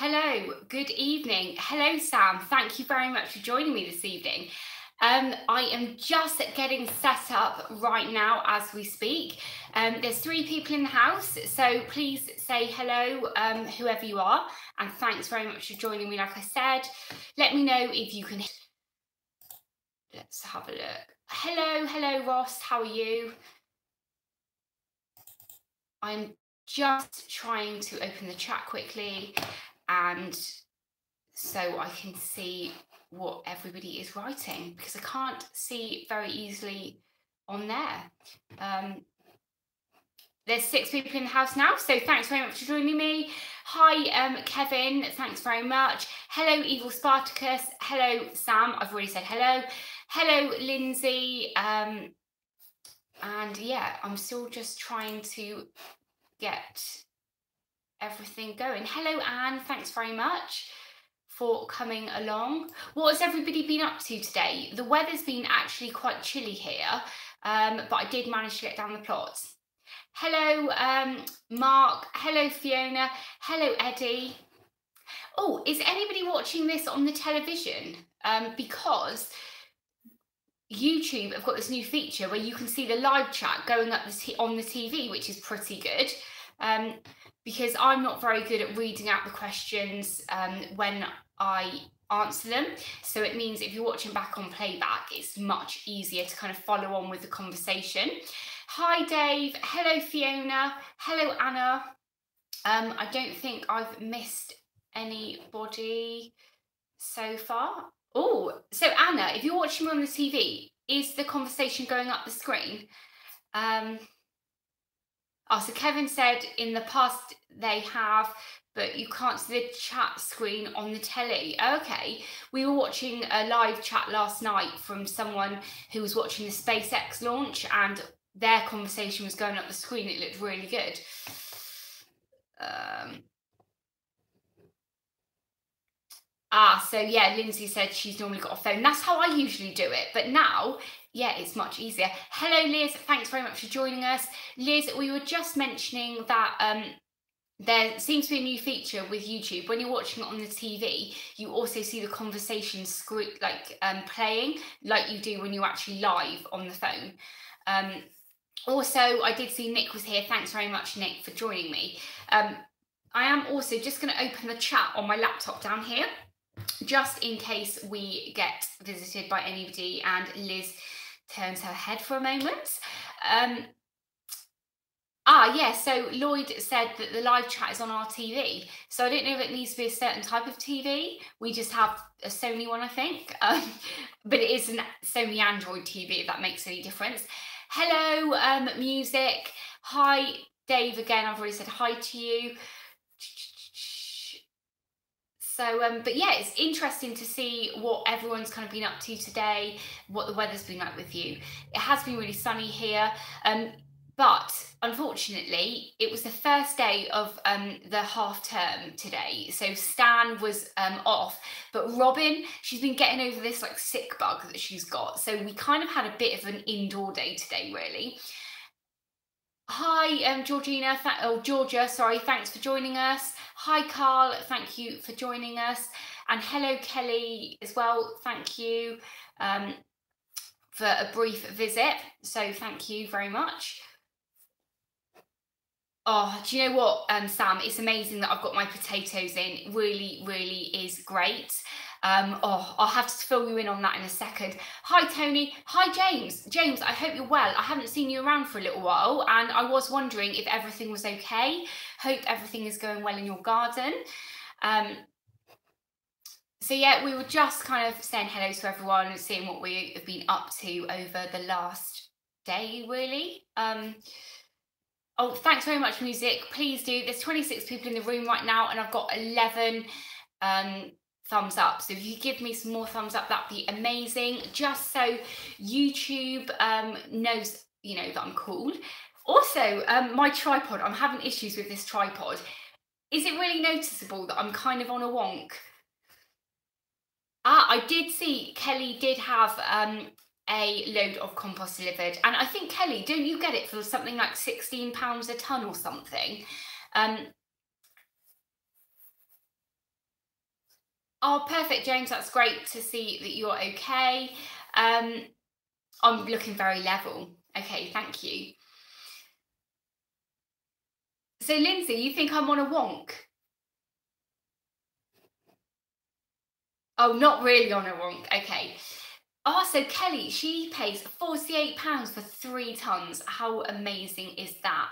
Hello, good evening. Hello, Sam. Thank you very much for joining me this evening. I am just getting set up right now as we speak. There's three people in the house, so please say hello, whoever you are, and thanks very much for joining me. Like I said, let me know if you can. Let's have a look. Hello, Ross. How are you? I'm just trying to open the chat quickly and so I can see what everybody is writing because I can't see very easily on there. There's 6 people in the house now, so thanks very much for joining me. Hi, Kevin, thanks very much. Hello, Evil Spartacus. Hello, Sam. I've already said hello. Hello, Lindsay. And yeah, I'm still just trying to get everything going. Hello, Anne. Thanks very much for coming along. What has everybody been up to today? The weather's been actually quite chilly here, but I did manage to get down the plots. Hello, Mark. Hello, Fiona. Hello, Eddie. Oh, is anybody watching this on the television? Because YouTube have got this new feature where you can see the live chat going up on the TV, which is pretty good. Because I'm not very good at reading out the questions when I answer them. So it means if you're watching back on playback, it's much easier to kind of follow on with the conversation. Hi, Dave. Hello, Fiona. Hello, Anna. I don't think I've missed anybody so far. Oh, so Anna, if you're watching me on the TV, is the conversation going up the screen? Oh, so Kevin said in the past they have, but you can't see the chat screen on the telly. Okay, we were watching a live chat last night from someone who was watching the SpaceX launch and their conversation was going up the screen. It looked really good. So yeah, Lindsay said she's normally got a phone. That's how I usually do it. But now, yeah, it's much easier. Hello, Liz. Thanks very much for joining us. Liz, we were just mentioning that there seems to be a new feature with YouTube. When you're watching it on the TV, you also see the conversation playing like you do when you're actually live on the phone. Also, I did see Nick was here. Thanks very much, Nick, for joining me. I am also just going to open the chat on my laptop down here, just in case we get visited by anybody and Liz turns her head for a moment. Yeah, so Lloyd said that the live chat is on our TV. So I don't know if it needs to be a certain type of TV. We just have a Sony one, I think. But it is a Sony Android TV, if that makes any difference. Hello, music. Hi, Dave, again, I've already said hi to you. So, but yeah, it's interesting to see what everyone's kind of been up to today, what the weather's been like with you. It has been really sunny here, but unfortunately, it was the first day of the half term today. So Stan was off, but Robin, she's been getting over this like sick bug that she's got. So we kind of had a bit of an indoor day today, really. Hi, Georgia, sorry, thanks for joining us. Hi, Carl, thank you for joining us. And hello, Kelly, as well, thank you for a brief visit. So thank you very much. Oh, do you know what, Sam? It's amazing that I've got my potatoes in. It really, really is great. I'll have to fill you in on that in a second. Hi, Tony. Hi, James. James, I hope you're well. I haven't seen you around for a little while, and I was wondering if everything was okay. Hope everything is going well in your garden. So yeah, we were just kind of saying hello to everyone and seeing what we have been up to over the last day, really. Oh, thanks very much, music. Please do. There's 26 people in the room right now, and I've got 11 thumbs up. So if you give me some more thumbs up, that'd be amazing. Just so YouTube knows, you know, that I'm cool. Also, my tripod, I'm having issues with this tripod. Is it really noticeable that I'm kind of on a wonk? I did see Kelly did have a load of compost delivered, and I think, Kelly, don't you get it for something like £16 a tonne or something? Oh, perfect, James. That's great to see that you're okay. I'm looking very level. Okay, thank you. So, Lindsay, you think I'm on a wonk? Oh, not really on a wonk. Okay. Oh, so Kelly, she pays £48 for 3 tons. How amazing is that?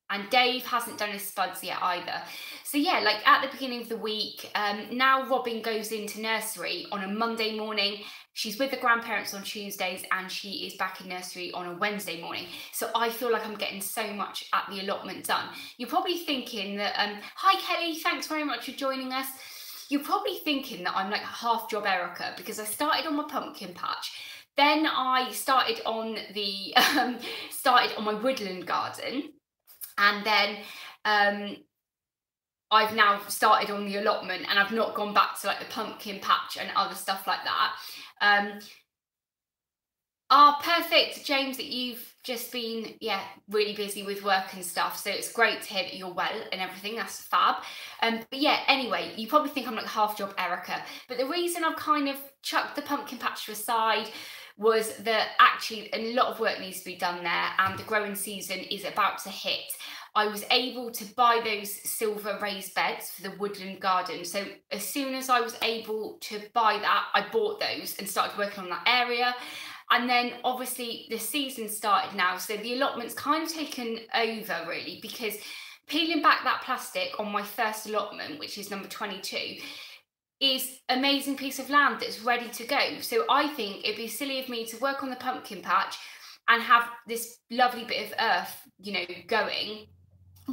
And Dave hasn't done his spuds yet either. So yeah, like at the beginning of the week, now Robin goes into nursery on a Monday morning. She's with the grandparents on Tuesdays and she is back in nursery on a Wednesday morning. So I feel like I'm getting so much at the allotment done. You're probably thinking that, hi Kelly, thanks very much for joining us. You're probably thinking that I'm like half job Erica because I started on my pumpkin patch. Then I started on the started on my woodland garden, and then I've now started on the allotment, and I've not gone back to like the pumpkin patch and other stuff like that. Perfect, James, that you've just been, really busy with work and stuff. So it's great to hear that you're well and everything. That's fab. But yeah, anyway, you probably think I'm like half job Erica. But the reason I've kind of chucked the pumpkin patch to the side was that actually a lot of work needs to be done there, and the growing season is about to hit. I was able to buy those silver raised beds for the woodland garden. So as soon as I was able to buy that, I bought those and started working on that area. And then obviously the season started now. So the allotment's kind of taken over really, because peeling back that plastic on my first allotment, which is number 22, is an amazing piece of land that's ready to go. So I think it'd be silly of me to work on the pumpkin patch and have this lovely bit of earth, going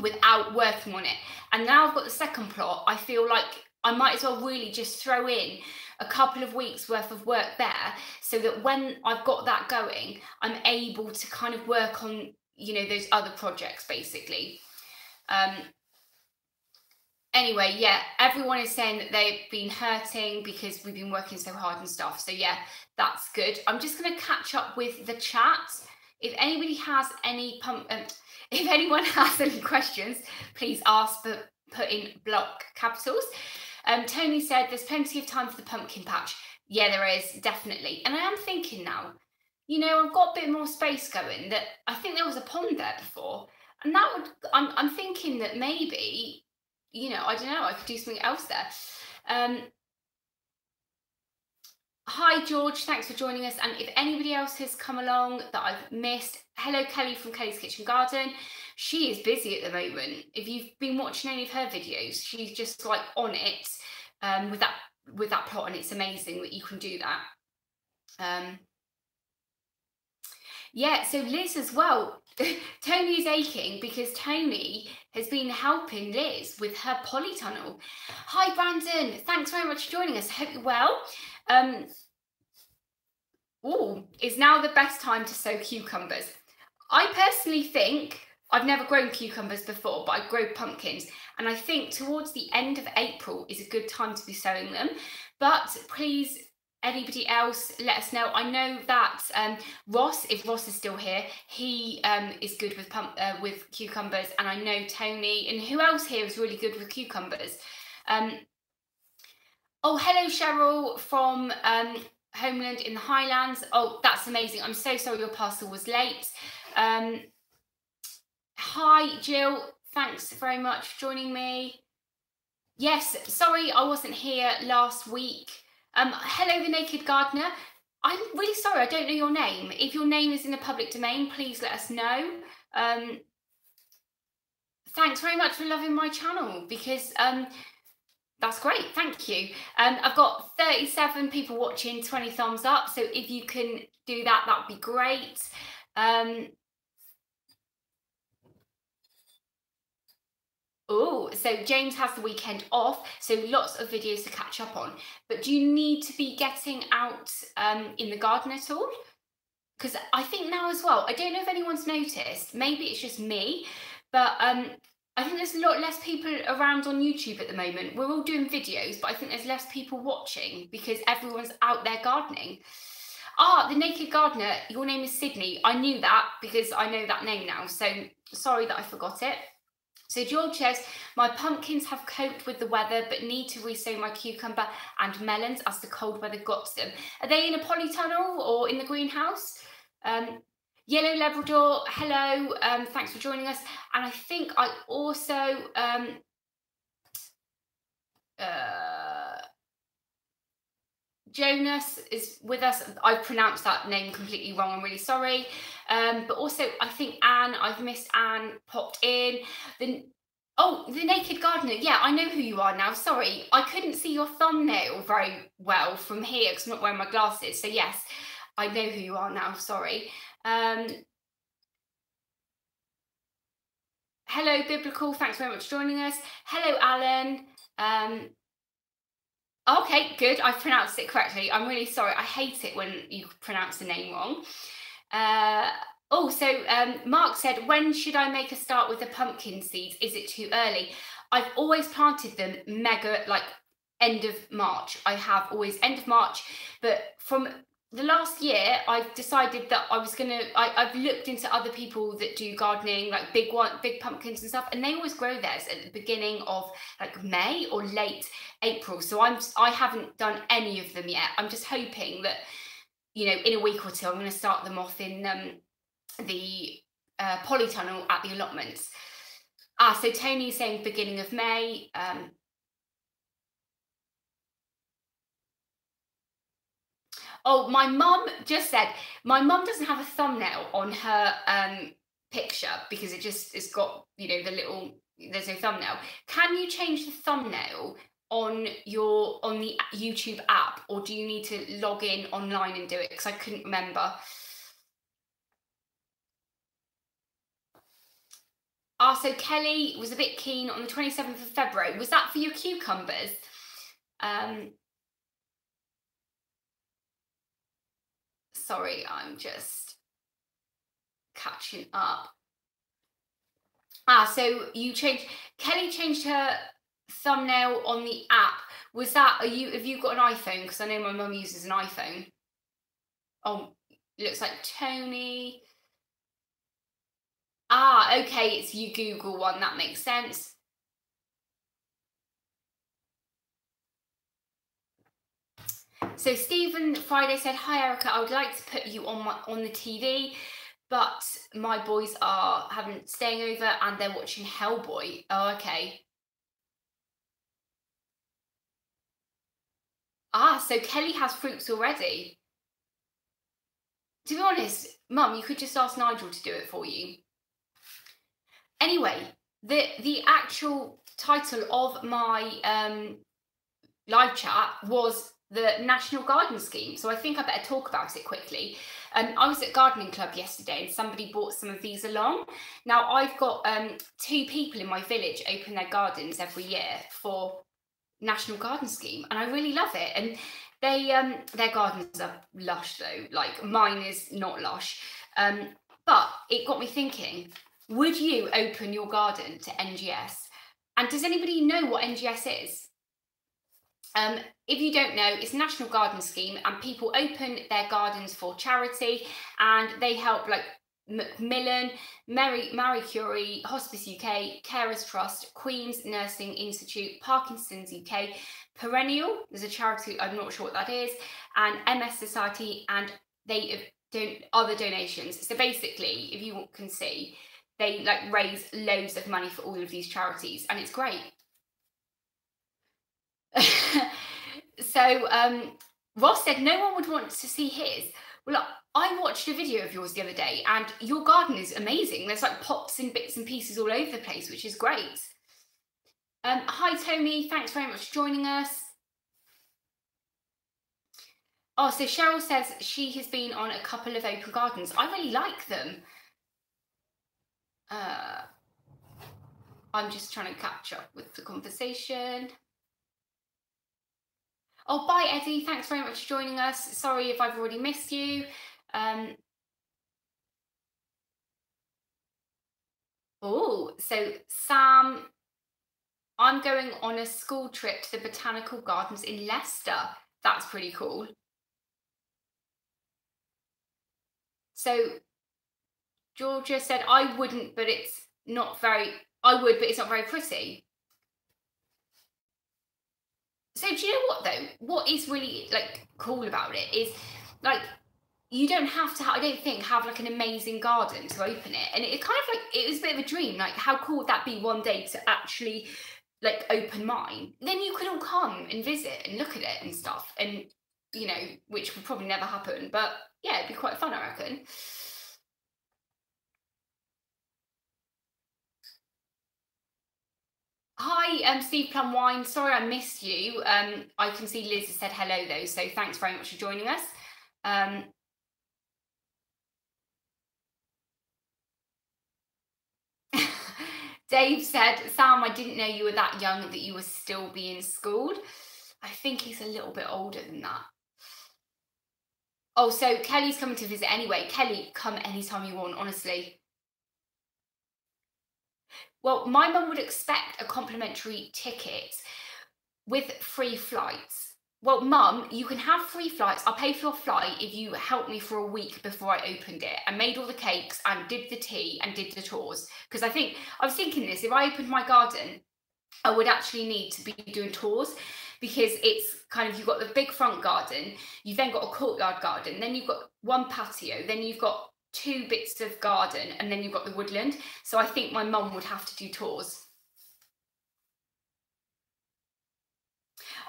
without working on it. And now I've got the second plot, I feel like I might as well really just throw in a couple of weeks worth of work there, so that when I've got that going, I'm able to kind of work on, those other projects basically. Anyway, yeah, everyone is saying that they've been hurting because we've been working so hard and stuff. So yeah, that's good. I'm just going to catch up with the chat. If anybody has any if anyone has any questions, please ask, but put in block capitals. Tony said there's plenty of time for the pumpkin patch. Yeah, there is, definitely. And I am thinking now, I've got a bit more space going, that I think there was a pond there before. And that would, I'm thinking that maybe, I don't know, I could do something else there. Hi, George, thanks for joining us. And if anybody else has come along that I've missed, hello, Kelly from Kelly's Kitchen Garden. She is busy at the moment. If you've been watching any of her videos, she's just like on it with that plot, and it's amazing that you can do that. Yeah, so Liz as well. Tony's aching because Tony has been helping Liz with her polytunnel. Hi, Brandon. Thanks very much for joining us. I hope you're well. Is now the best time to sow cucumbers? I personally think, I've never grown cucumbers before, but I grow pumpkins. And I think towards the end of April is a good time to be sowing them. But please, anybody else, let us know. I know that Ross, if Ross is still here, he is good with cucumbers. And I know Tony, and who else here is really good with cucumbers? Oh, hello, Cheryl from Homeland in the Highlands. Oh, that's amazing. I'm so sorry your parcel was late. Hi, Jill. Thanks very much for joining me. Yes, sorry I wasn't here last week. Hello, the Naked Gardener. I'm really sorry, I don't know your name. If your name is in the public domain, please let us know. Thanks very much for loving my channel, because that's great, thank you. I've got 37 people watching, 20 thumbs up, so if you can do that, that would be great. So James has the weekend off, so lots of videos to catch up on. But do you need to be getting out in the garden at all? Because I think now as well, I don't know if anyone's noticed, maybe it's just me, but I think there's a lot less people around on YouTube at the moment. We're all doing videos, but I think there's less people watching because everyone's out there gardening. The Naked Gardener, your name is Sydney. I knew that because I know that name now, so sorry that I forgot it. So George says, my pumpkins have coped with the weather, but need to resow my cucumber and melons as the cold weather got them. Are they in a polytunnel or in the greenhouse? Yellow Labrador, hello, thanks for joining us. And I think I also, Jonas is with us. I've pronounced that name completely wrong. I'm really sorry. But also, I think Anne, I've missed Anne, popped in. The Naked Gardener. Yeah, I know who you are now. Sorry, I couldn't see your thumbnail very well from here because I'm not wearing my glasses. So yes, I know who you are now. Sorry. Hello, Biblical. Thanks very much for joining us. Hello, Alan. Okay, good. I've pronounced it correctly. I'm really sorry. I hate it when you pronounce the name wrong. Mark said, when should I make a start with the pumpkin seeds? Is it too early? I've always planted them end of March. I have always end of March, but from the last year, I've decided that I've looked into other people that do gardening, like big pumpkins and stuff, and they always grow theirs at the beginning of like May or late April. So I haven't done any of them yet. I'm just hoping that, in a week or two, I'm going to start them off in the polytunnel at the allotments. So Tony's saying beginning of May. Oh, my mum just said, my mum doesn't have a thumbnail on her picture because it's got, there's no thumbnail. Can you change the thumbnail on the YouTube app, or do you need to log in online and do it? Because I couldn't remember. So Kelly was a bit keen on the 27th of February. Was that for your cucumbers? Sorry, I'm just catching up. So Kelly changed her thumbnail on the app. Was that, have you got an iPhone? Because I know my mum uses an iPhone. Oh, it looks like Tony. Okay, it's you Google one, that makes sense. So Stephen Friday said, hi Erica, I would like to put you on the TV, but my boys are staying over and they're watching Hellboy. Oh, okay. So Kelly has fruits already. To be honest, Mum, you could just ask Nigel to do it for you. Anyway, the actual title of my live chat was the National Garden Scheme. So I think I better talk about it quickly. I was at Gardening Club yesterday and somebody bought some of these along. Now I've got 2 people in my village open their gardens every year for National Garden Scheme, and I really love it. And they their gardens are lush though, like mine is not lush. But it got me thinking, would you open your garden to NGS? And does anybody know what NGS is? If you don't know, it's National Garden Scheme, and people open their gardens for charity, and they help like Macmillan, Marie Curie, Hospice UK, Carers Trust, Queen's Nursing Institute, Parkinson's UK, Perennial, there's a charity, I'm not sure what that is, and MS Society, and they do other donations. So basically, if you can see, they like raise loads of money for all of these charities, and it's great. So Ross said no one would want to see his. Well, I watched a video of yours the other day, and your garden is amazing. There's like pots and bits and pieces all over the place, which is great. Hi Tony, thanks very much for joining us. Oh, so Cheryl says she has been on a couple of open gardens. I really like them. I'm just trying to catch up with the conversation. Oh, bye Eddie, thanks very much for joining us. Sorry if I've already missed you. So Sam, I'm going on a school trip to the Botanical Gardens in Leicester. That's pretty cool. So Georgia said, I wouldn't, but it's not very I would, but it's not very pretty. So do you know what though? What is really like cool about it is like you don't have to, I don't think, have like an amazing garden to open it. And it kind of like, it was a bit of a dream. Like, how cool would that be one day to actually like open mine? Then you could all come and visit and look at it and stuff. And, you know, which would probably never happen. But yeah, it'd be quite fun, I reckon. Hi, Steve Plum Wine. Sorry I missed you. I can see Liz has said hello though, so thanks very much for joining us. Dave said, Sam, I didn't know you were that young that you were still being schooled. I think he's a little bit older than that. Oh, so Kelly's coming to visit anyway. Kelly, come anytime you want, honestly. Well, my mum would expect a complimentary ticket with free flights. Well, Mum, you can have free flights. I'll pay for your flight if you help me for a week before I opened it and made all the cakes and did the tea and did the tours. Because I was thinking this, if I opened my garden, I would actually need to be doing tours, because it's kind of, you've got the big front garden, you've then got a courtyard garden, then you've got one patio, then you've got 2 bits of garden, and then you've got the woodland. So I think my mum would have to do tours.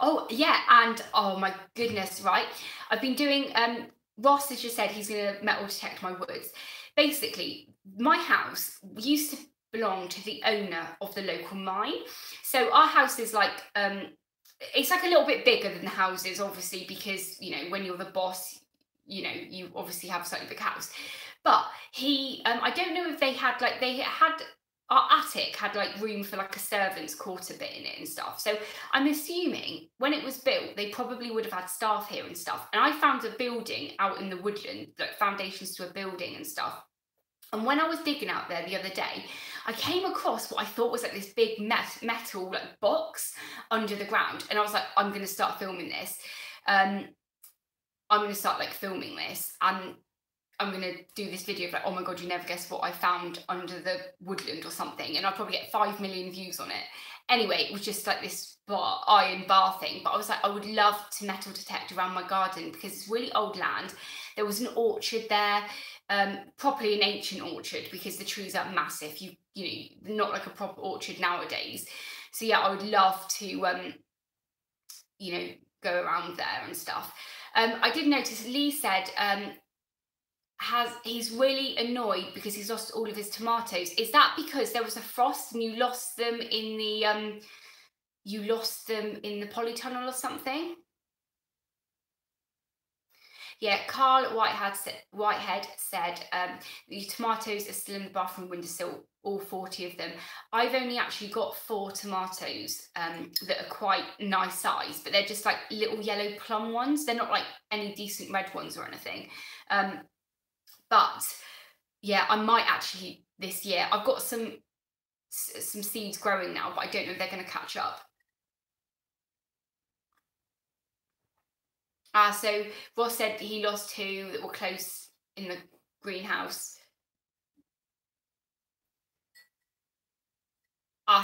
Oh, yeah, and oh my goodness, right? I've been doing, Ross has just said he's going to metal detect my woods. Basically, my house used to belong to the owner of the local mine. So our house is like, it's like a little bit bigger than the houses, obviously, because, you know, when you're the boss, you know, you obviously have a slightly big house. But he, I don't know if they had our attic had like room for like a servant's quarter bit in it and stuff. So I'm assuming when it was built, they probably would have had staff here and stuff. And I found a building out in the woodland, like foundations to a building and stuff. And when I was digging out there the other day, I came across what I thought was like this big metal like box under the ground. And I was like, I'm going to start filming this. I'm going to start like filming this. And I'm going to do this video of like, oh my God, you never guess what I found under the woodland or something. And I'll probably get 5 million views on it. Anyway, it was just like this iron bar thing. But I was like, I would love to metal detect around my garden because it's really old land. There was an orchard there, properly an ancient orchard, because the trees are massive. You know, not like a proper orchard nowadays. So yeah, I would love to, you know, go around there and stuff. I did notice Lee said, he's really annoyed because he's lost all of his tomatoes. Is that because there was a frost and you lost them in the polytunnel or something? Yeah, Carl Whitehead said the tomatoes are still in the bathroom windowsill, all 40 of them. I've only actually got 4 tomatoes that are quite nice size, but they're just like little yellow plum ones. They're not like any decent red ones or anything. But yeah, I might actually this year. I've got some seeds growing now, but I don't know if they're going to catch up. So Ross said he lost 2 that were close in the greenhouse.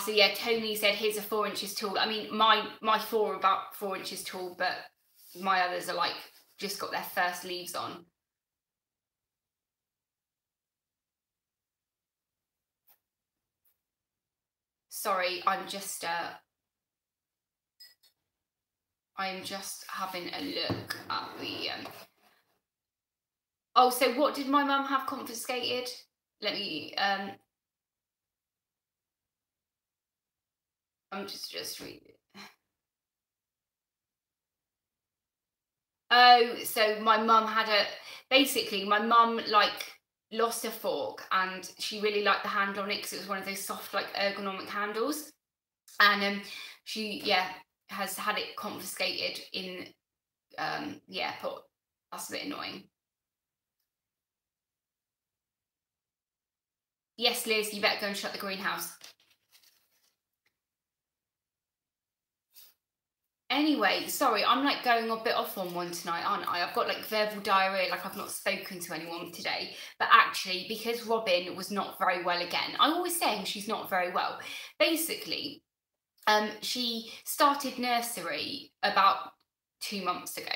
So yeah, Tony said his are 4 inches tall. I mean, my 4 are about 4 inches tall, but my others are like just got their first leaves on. Sorry, I'm just having a look at the Oh, so what did my mum have confiscated? Let me I'm just reading it. Oh, so my mum had basically my mum like lost a fork and she really liked the handle on it because it was one of those soft like ergonomic handles, and she has had it confiscated in the airport. That's a bit annoying. Yes, Liz, you better go and shut the greenhouse. Anyway, sorry, I'm like going a bit off on one tonight, aren't I? I've got like verbal diarrhea, like I've not spoken to anyone today. But actually, because Robin was not very well again, I'm always saying she's not very well. Basically, she started nursery about 2 months ago.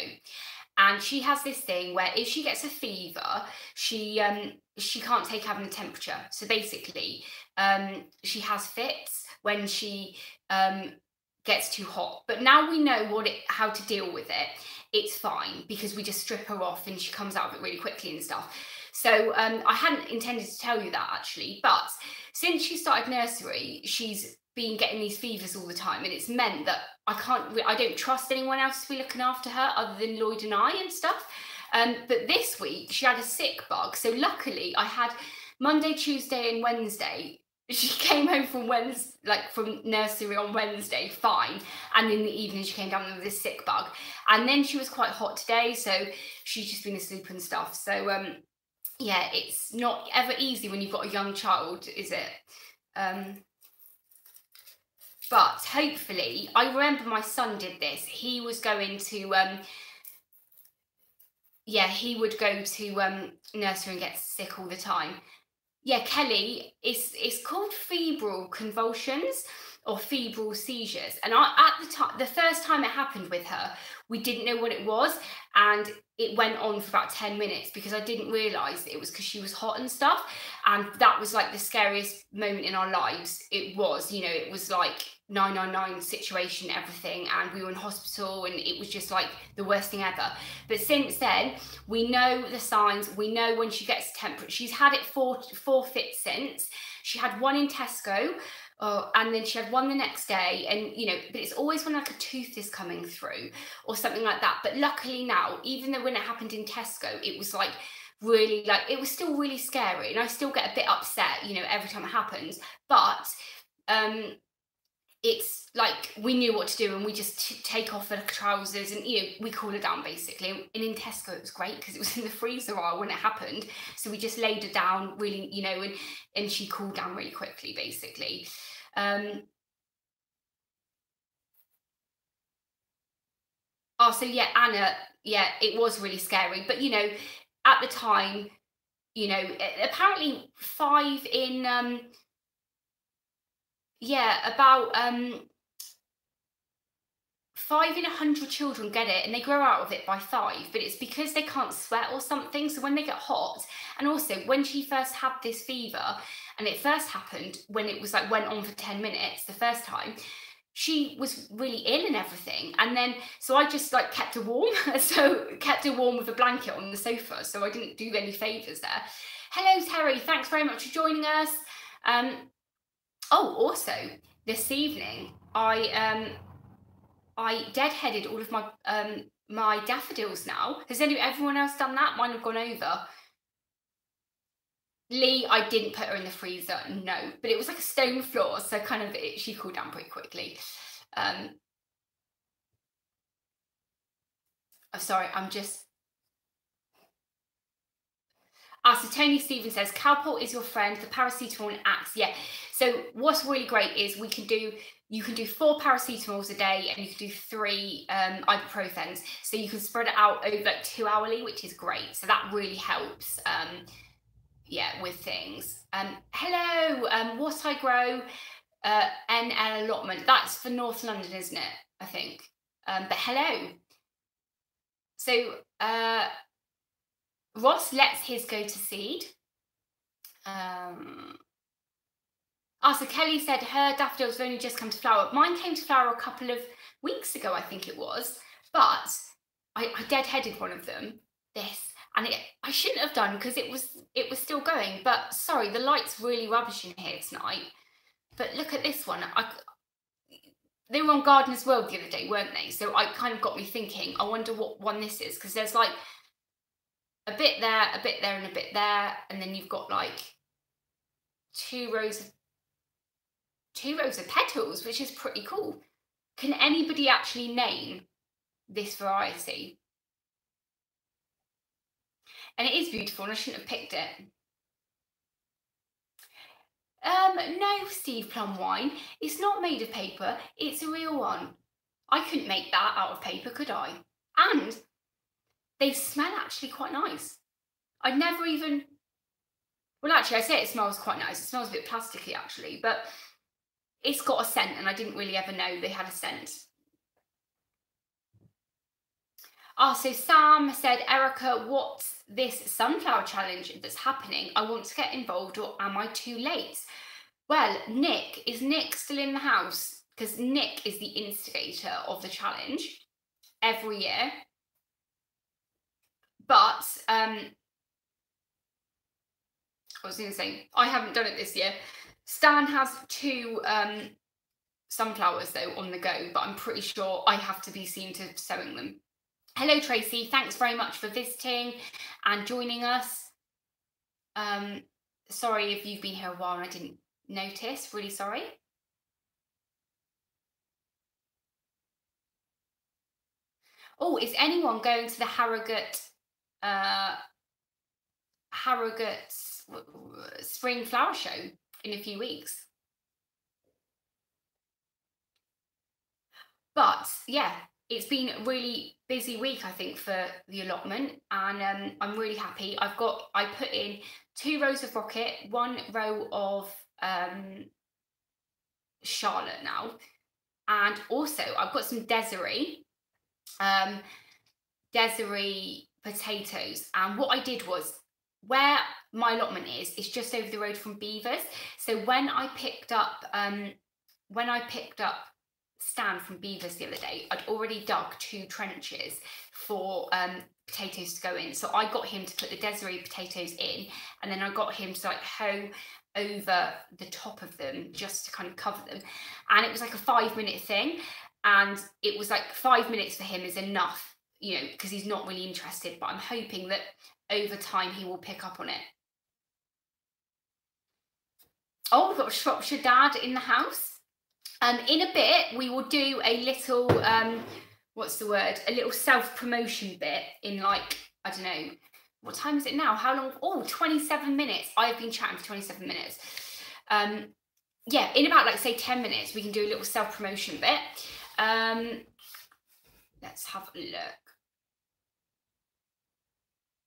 And she has this thing where if she gets a fever, she can't take having a temperature. So basically, she has fits when she gets too hot. But now we know how to deal with it. It's fine because we just strip her off and she comes out of it really quickly and stuff. So I hadn't intended to tell you that actually, but since she started nursery, she's been getting these fevers all the time, and it's meant that I don't trust anyone else to be looking after her other than Lloyd and I and stuff. But this week she had a sick bug, so luckily I had Monday, Tuesday and Wednesday. She came home from nursery on Wednesday, fine, and in the evening she came down with this sick bug, and then she was quite hot today, so she's just been asleep and stuff. So yeah, it's not ever easy when you've got a young child, is it? But hopefully, I remember my son did this. He was going to, he would go to nursery and get sick all the time. Yeah, Kelly, it's called febrile convulsions or febrile seizures. And at the first time it happened with her, we didn't know what it was. And it went on for about 10 minutes because I didn't realise it was because she was hot and stuff. And that was like the scariest moment in our lives. It was, it was like 999 situation, everything. And we were in hospital and it was just like the worst thing ever. But since then, we know the signs. We know when she gets temperature. She's had it four fits since. She had one in Tesco. And then she had one the next day, and but it's always when like a tooth is coming through or something like that. But luckily now, even though when it happened in Tesco, it was like really it was still really scary, and I still get a bit upset, every time it happens. But it's like we knew what to do, and we just take off her trousers and we cool her down basically. And in Tesco it was great because it was in the freezer aisle when it happened, so we just laid her down really, and she cooled down really quickly basically. So yeah, Anna, yeah, it was really scary, but at the time, apparently 5 in about 5 in 100 children get it, and they grow out of it by 5, but it's because they can't sweat or something. So when they get hot, and also when she first had this fever, and it first happened when it was went on for 10 minutes the first time, she was really ill and everything. And then, so I just kept her warm, kept her warm with a blanket on the sofa, so I didn't do any favours there. Hello, Terry, thanks very much for joining us. Also, this evening, I deadheaded all of my my daffodils now. Has everyone else done that? Mine have gone over. Lee, I didn't put her in the freezer, no, but it was like a stone floor, so she cooled down pretty quickly. Sorry, I'm just... so Tony Stevens says, Calpol is your friend, the paracetamol and Axe. Yeah, so what's really great is you can do 4 paracetamols a day, and you can do 3 ibuprofens. So you can spread it out over 2 hourly, which is great. So that really helps, with things. Hello, What I Grow, NL allotment. That's for North London, isn't it? I think. But hello. So Ross lets his go to seed. So Kelly said her daffodils have only just come to flower. Mine came to flower a couple of weeks ago, I think it was. But I deadheaded one of them. And I shouldn't have done because it was still going. But sorry, the light's really rubbish in here tonight. But look at this one. They were on Gardener's World the other day, weren't they? So I kind of got me thinking, I wonder what one this is, because there's like a bit there, a bit there, and a bit there, and then you've got like 2 rows of petals, which is pretty cool. Can anybody actually name this variety? And it is beautiful, and I shouldn't have picked it. No, Steve Plum Wine. It's not made of paper. It's a real one. I couldn't make that out of paper, could I? And they smell actually quite nice. I'd never even, well, actually, I say it smells quite nice. It smells a bit plasticky, actually, but it's got a scent, and I didn't really ever know they had a scent. Ah, so Sam said, Erica, what's this sunflower challenge that's happening? I want to get involved, or am I too late? Well, Nick, is Nick still in the house? Because Nick is the instigator of the challenge every year. But I was going to say, I haven't done it this year. Stan has 2 sunflowers though on the go, but I'm pretty sure I have to be seen to sowing them. Hello Tracy, thanks very much for visiting and joining us. Sorry if you've been here a while and I didn't notice, really sorry. Oh, is anyone going to the Harrogate spring flower show in a few weeks? But yeah, it's been a really busy week, I think, for the allotment, and I'm really happy. I put in 2 rows of rocket, 1 row of Charlotte now, and also I've got some Desiree potatoes. And what I did was, where my allotment is just over the road from Beavers. So when I picked up Stan from Beavers the other day, I'd already dug 2 trenches for potatoes to go in. So I got him to put the Desiree potatoes in, and then I got him to like hoe over the top of them just to kind of cover them. And it was like a 5-minute thing, and it was like 5 minutes for him is enough, you know, because he's not really interested, but I'm hoping that over time he will pick up on it. Oh, we've got Shropshire Dad in the house. In a bit, we will do a little, what's the word? A little self-promotion bit in like, I don't know, what time is it now? How long? Oh, 27 minutes. I've been chatting for 27 minutes. Yeah, in about like, say 10 minutes, we can do a little self-promotion bit. Let's have a look.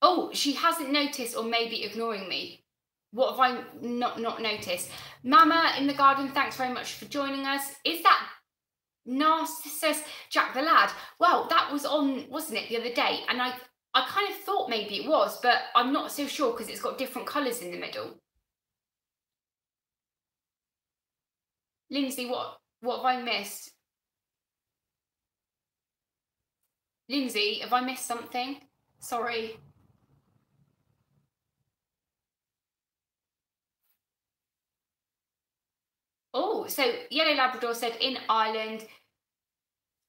Oh, she hasn't noticed, or maybe ignoring me. What have I not noticed? Mama in the garden, thanks very much for joining us. Is that Narcissus Jack the Lad? Well, that was on, wasn't it, the other day? And I kind of thought maybe it was, but I'm not so sure because it's got different colours in the middle. Lindsay, what have I missed? Lindsay, have I missed something? Sorry. Oh, so Yellow Labrador said in Ireland,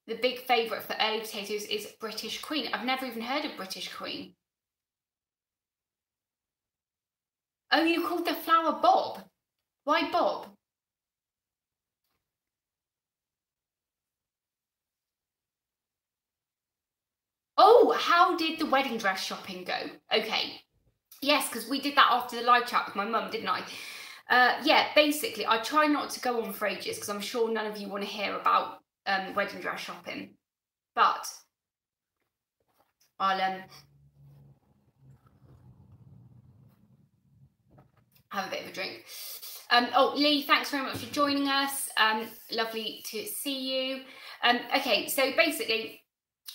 the big favourite for early potatoes is British Queen. I've never even heard of British Queen. Oh, you called the flower Bob? Why Bob? Oh, how did the wedding dress shopping go? Okay. Yes, because we did that after the live chat with my mum, didn't I? Yeah, basically, I try not to go on for ages because I'm sure none of you want to hear about wedding dress shopping. But I'll have a bit of a drink. Oh, Lee, thanks very much for joining us. Lovely to see you. Okay, so basically,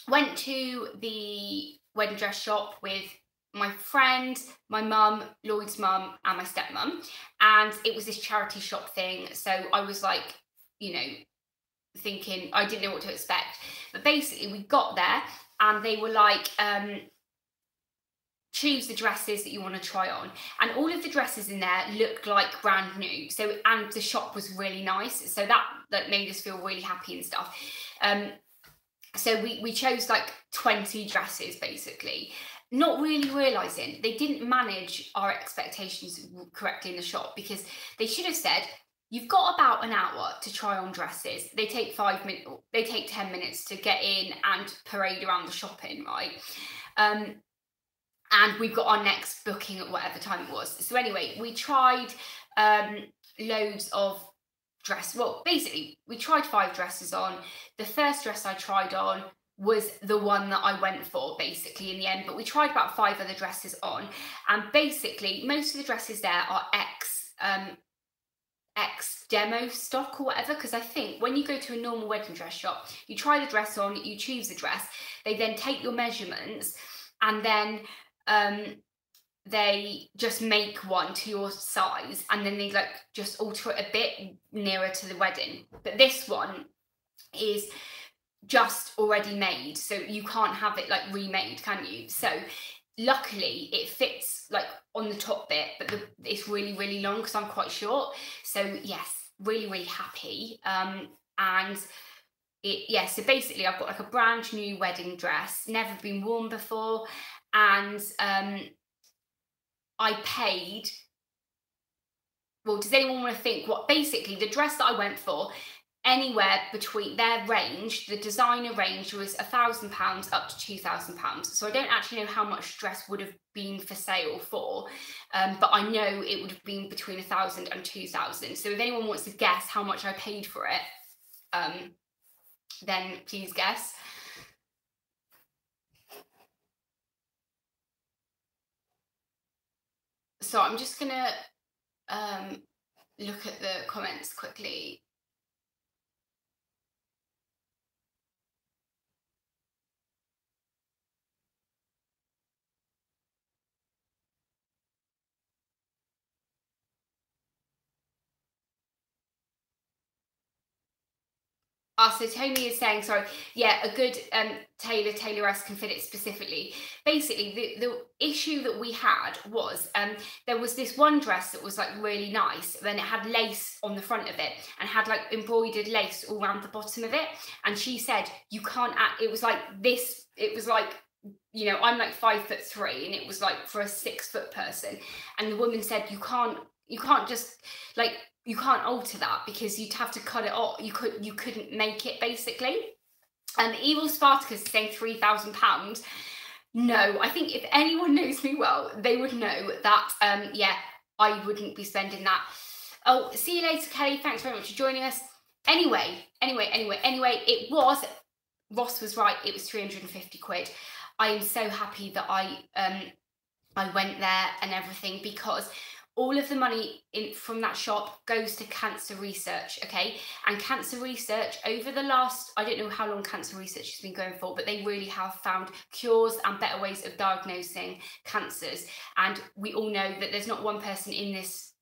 went to the wedding dress shop with my friend, my mum, Lloyd's mum, and my stepmum, and it was this charity shop thing. So I was like, you know, thinking I didn't know what to expect. But basically, we got there, and they were like, choose the dresses that you want to try on, and all of the dresses in there looked like brand new. So, and the shop was really nice, so that made us feel really happy and stuff. So we chose like 20 dresses basically, not really realizing they didn't manage our expectations correctly in the shop, because they should have said, you've got about an hour to try on dresses. They take 5 minutes, they take 10 minutes to get in and parade around the shopping, right? And we've got our next booking at whatever time it was. So anyway, we tried loads of dress. Well, basically, we tried 5 dresses on. The first dress I tried on was the one that I went for, basically, in the end. But we tried about 5 other dresses on. And basically, most of the dresses there are ex demo stock or whatever, because I think when you go to a normal wedding dress shop, you try the dress on, you choose the dress, they then take your measurements, and then they just make one to your size, and then they like just alter it a bit nearer to the wedding. But this one is just already made, so you can't have it like remade, can you? So luckily it fits like on the top bit, but it's really, really long because I'm quite short. So yes, really, really happy. And so basically I've got like a brand new wedding dress, never been worn before, and I paid, well, does anyone want to think what, basically the dress that I went for, anywhere between their range, the designer range was £1,000 up to £2,000. So I don't actually know how much dress would have been for sale for, but I know it would have been between 1,000 and 2,000. So if anyone wants to guess how much I paid for it, then please guess. So I'm just gonna look at the comments quickly. So Tony is saying, sorry, yeah, a good tailoress can fit it specifically. Basically, the issue that we had was there was this one dress that was like really nice, then it had lace on the front of it and had like embroidered lace all around the bottom of it. And she said, you can't add, it was like this, it was like, you know, I'm like 5'3" and it was like for a 6 foot person. And the woman said, you can't just like, you can't alter that because you'd have to cut it off. You couldn't make it, basically. And Evil Spartacus is saying £3,000. No, I think if anyone knows me well, they would know that, yeah, I wouldn't be spending that. Oh, see you later, Kelly. Thanks very much for joining us. Anyway, it was, Ross was right, it was 350 quid. I am so happy that I went there and everything, because all of the money from that shop goes to cancer research, okay? And cancer research over the last, I don't know how long cancer research has been going for, but they really have found cures and better ways of diagnosing cancers. And we all know that there's not one person in this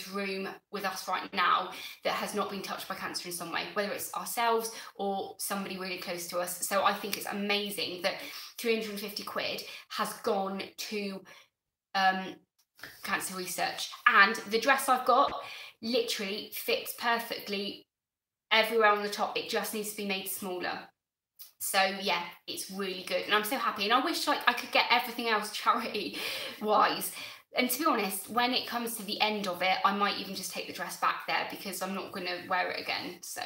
room with us right now that has not been touched by cancer in some way, whether it's ourselves or somebody really close to us. So I think it's amazing that 350 quid has gone to cancer research. And the dress I've got literally fits perfectly everywhere on the top. It just needs to be made smaller. So yeah, it's really good and I'm so happy. And I wish like I could get everything else charity wise. And to be honest, when it comes to the end of it, I might even just take the dress back there because I'm not going to wear it again. So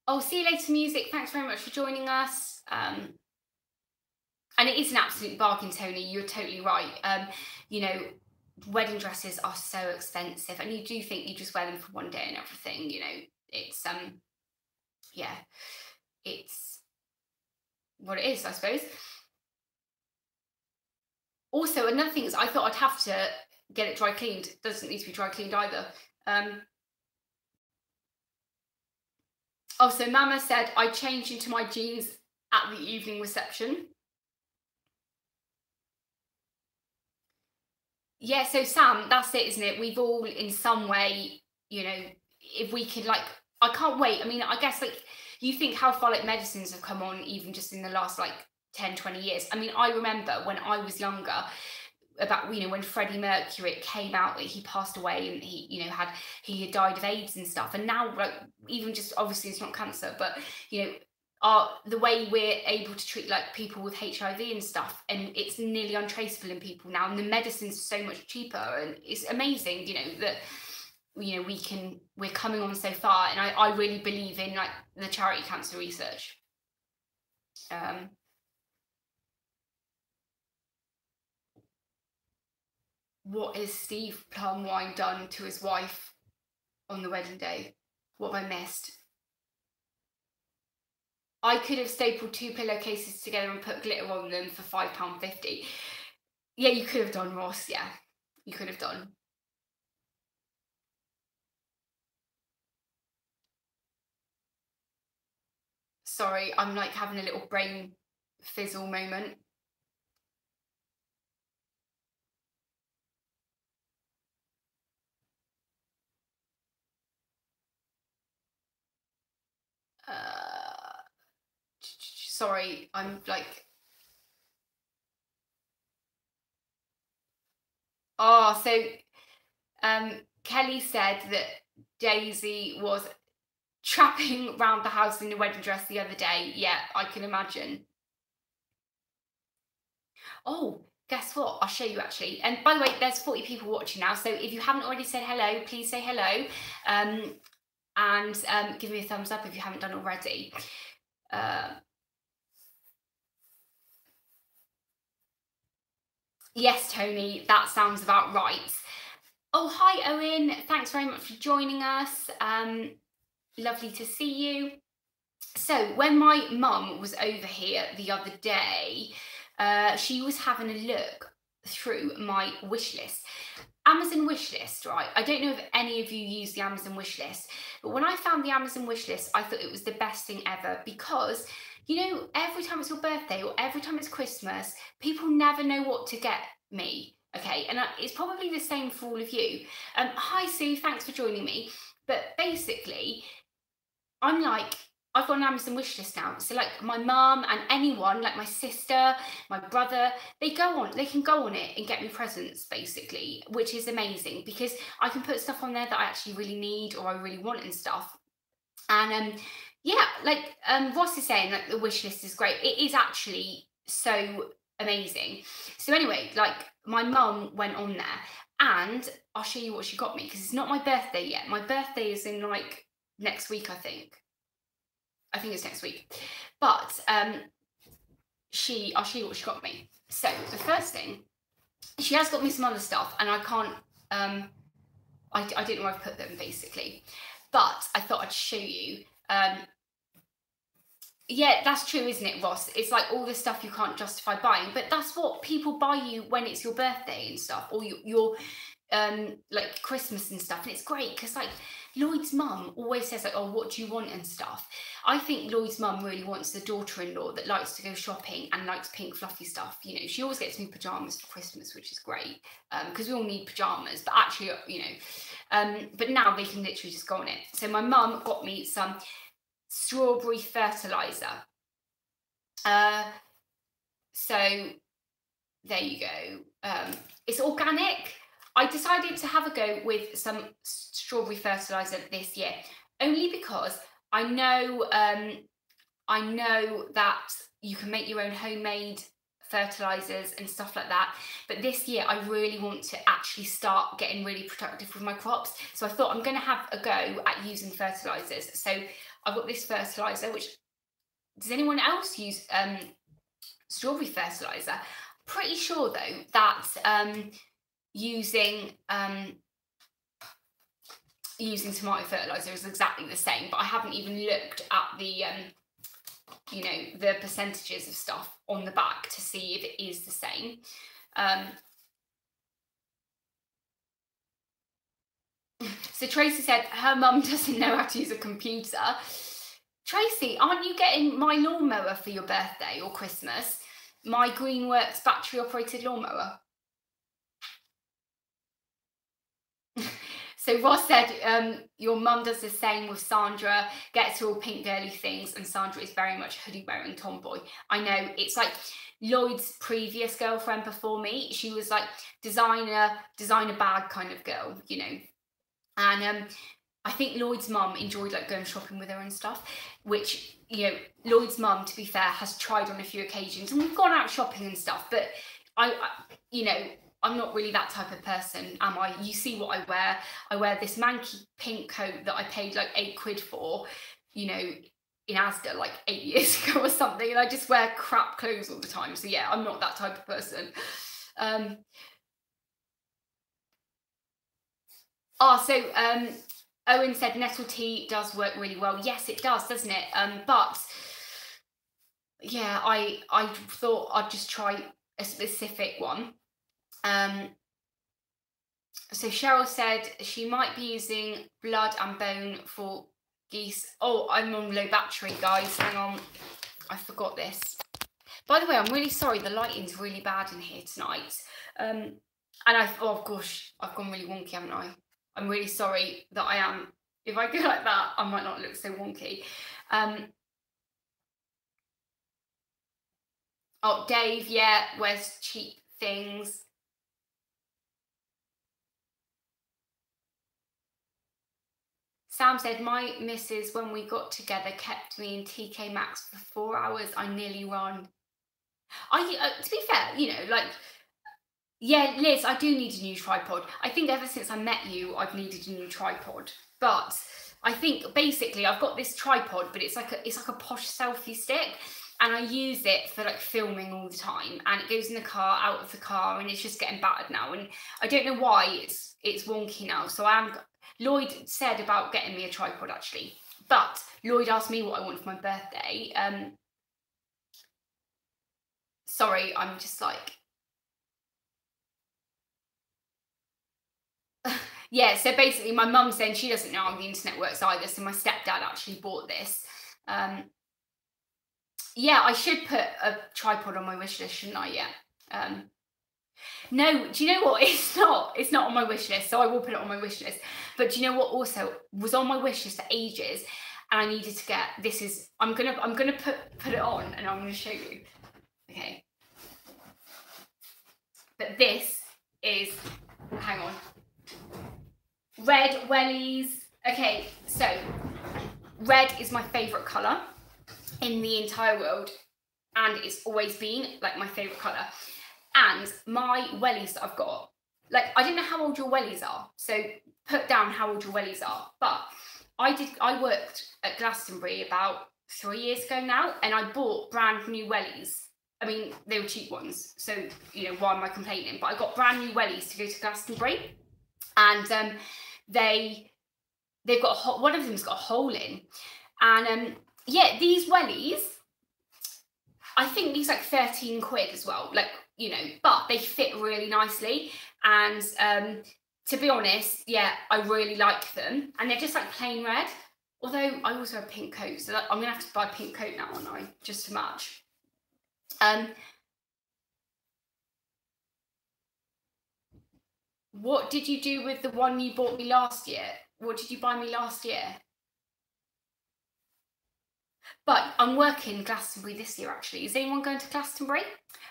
oh, see you later, music. Thanks very much for joining us. And it is an absolute bargain, Tony. You're totally right. You know, wedding dresses are so expensive, and you do think you just wear them for one day and everything. You know, it's yeah, it's what it is, I suppose. Also, another thing is I thought I'd have to get it dry cleaned. It doesn't need to be dry cleaned either. Oh, so Mama said I changed into my jeans at the evening reception. Yeah, so Sam, that's it, isn't it? We've all in some way, you know, if we could like, I can't wait. I mean, I guess like you think how far like medicines have come on even just in the last like 10, 20 years. I mean, I remember when I was younger, about, you know, when Freddie Mercury came out, he passed away and he, you know, he had died of AIDS and stuff. And now like even just, obviously it's not cancer, but you know, the way we're able to treat like people with HIV and stuff, and it's nearly untraceable in people now, and the medicine's so much cheaper, and it's amazing, you know, that, you know, we're coming on so far. And I really believe in like the charity cancer research. What has Steve Plumwine done to his wife on the wedding day? What have I missed? I could have stapled 2 pillowcases together and put glitter on them for £5.50. Yeah, you could have done, Ross. Yeah, you could have done. Sorry, I'm like having a little brain fizzle moment. Sorry, I'm like, oh, so Kelly said that Daisy was trapping around the house in a wedding dress the other day. Yeah, I can imagine. Oh, guess what? I'll show you actually. And by the way, there's 40 people watching now, so if you haven't already said hello, please say hello. And give me a thumbs up if you haven't done already. Yes, Tony, that sounds about right. Oh, hi, Owen. Thanks very much for joining us. Lovely to see you. So when my mum was over here the other day, she was having a look through my wish list. Amazon wish list, right? I don't know if any of you use the Amazon wish list, but when I found the Amazon wish list, I thought it was the best thing ever because, you know, every time it's your birthday or every time it's Christmas, people never know what to get me. Okay, and it's probably the same for all of you. Hi Sue, thanks for joining me. But basically, I'm like, I've got an Amazon wish list now. So like my mum and anyone, like my sister, my brother, they can go on it and get me presents basically, which is amazing because I can put stuff on there that I actually really need or I really want and stuff. And yeah, like Ross is saying, like the wish list is great. It is actually so amazing. So anyway, like my mum went on there and I'll show you what she got me because it's not my birthday yet. My birthday is in like next week, I think it's next week. But I'll show you what she got me. So the first thing, she has got me some other stuff and I can't, I don't know where I've put them basically. But I thought I'd show you. Yeah, that's true, isn't it, Ross? It's like all the stuff you can't justify buying, but that's what people buy you when it's your birthday and stuff, or your like Christmas and stuff. And it's great because like Lloyd's mum always says like, oh, what do you want and stuff. I think Lloyd's mum really wants the daughter-in-law that likes to go shopping and likes pink fluffy stuff. You know, she always gets me pajamas for Christmas, which is great because we all need pajamas. But actually, you know, but now they can literally just go on it. So my mum got me some strawberry fertilizer. So there you go. It's organic. I decided to have a go with some strawberry fertilizer this year, only because I know that you can make your own homemade fertilizers and stuff like that, but this year I really want to actually start getting really productive with my crops. So I thought I'm going to have a go at using fertilizers. So I've got this fertilizer, which, does anyone else use strawberry fertilizer? Pretty sure though that using tomato fertilizer is exactly the same, but I haven't even looked at the you know, the percentages of stuff on the back to see if it is the same. So Tracy said her mum doesn't know how to use a computer. Tracy, aren't you getting my lawnmower for your birthday or Christmas? My Greenworks battery operated lawnmower. So Ross said your mum does the same with Sandra, gets her all pink girly things, and Sandra is very much hoodie wearing tomboy. I know, it's like Lloyd's previous girlfriend before me. She was like designer bag kind of girl, you know. And I think Lloyd's mum enjoyed like going shopping with her and stuff, which, you know, Lloyd's mum, to be fair, has tried on a few occasions and we've gone out shopping and stuff, but I you know, I'm not really that type of person, am I? You see what I wear. I wear this manky pink coat that I paid like £8 for, you know, in Asda like 8 years ago or something, and I just wear crap clothes all the time. So yeah, I'm not that type of person. Oh, so Owen said nettle tea does work really well. Yes, it does, doesn't it? But yeah, I thought I'd just try a specific one. So Cheryl said she might be using blood and bone for geese. Oh, I'm on low battery, guys. Hang on. I forgot this. By the way, I'm really sorry. The lighting's really bad in here tonight. And oh gosh, I've gone really wonky, haven't I? I'm really sorry that I am. If I go like that, I might not look so wonky. Oh, Dave, yeah, where's cheap things? Sam said, my missus, when we got together, kept me in TK Maxx for 4 hours. I nearly run. To be fair, you know, like, yeah, Liz, I do need a new tripod. I think ever since I met you, I've needed a new tripod. But I think basically I've got this tripod, but it's like a posh selfie stick. And I use it for like filming all the time, and it goes in the car, out of the car, and it's just getting battered now. And I don't know why it's wonky now. So Lloyd said about getting me a tripod actually, but Lloyd asked me what I want for my birthday. Sorry, I'm just like, yeah. So basically, my mum's saying she doesn't know how the internet works either. So my stepdad actually bought this. Yeah, I should put a tripod on my wish list, shouldn't I? Yeah. No, do you know what? It's not on my wish list, so I will put it on my wish list. But do you know what also was on my wish list for ages, and I needed to get, this is, I'm gonna put it on, and I'm gonna show you. Okay. But this is, hang on. Red wellies. Okay, so red is my favourite colour in the entire world, and it's always been like my favourite colour. And my wellies that I've got, like, I don't know how old your wellies are, so put down how old your wellies are. But I worked at Glastonbury about 3 years ago now, and I bought brand new wellies. I mean, they were cheap ones, so, you know, why am I complaining? But I got brand new wellies to go to Glastonbury, and they've got one of them's got a hole in, and yeah, these wellies, I think these like 13 quid as well, like, you know, but they fit really nicely. And to be honest, yeah, I really like them. And they're just like plain red. Although I also have a pink coat, so I'm going to have to buy a pink coat now, aren't I? Just to match. What did you do with the one you bought me last year? What did you buy me last year? But I'm working Glastonbury this year, actually. Is anyone going to Glastonbury?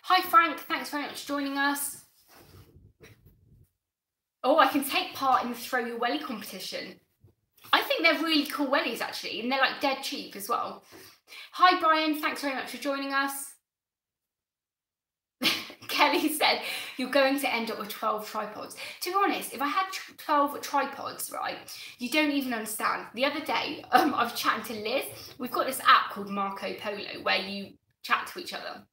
Hi, Frank. Thanks very much for joining us. Oh, I can take part in the Throw Your Welly competition. I think they're really cool wellies, actually, and they're like dead cheap as well. Hi, Brian. Thanks very much for joining us. Kelly said, you're going to end up with 12 tripods. To be honest, if I had 12 tripods, right, you don't even understand. The other day, I was chatting to Liz. We've got this app called Marco Polo where you chat to each other.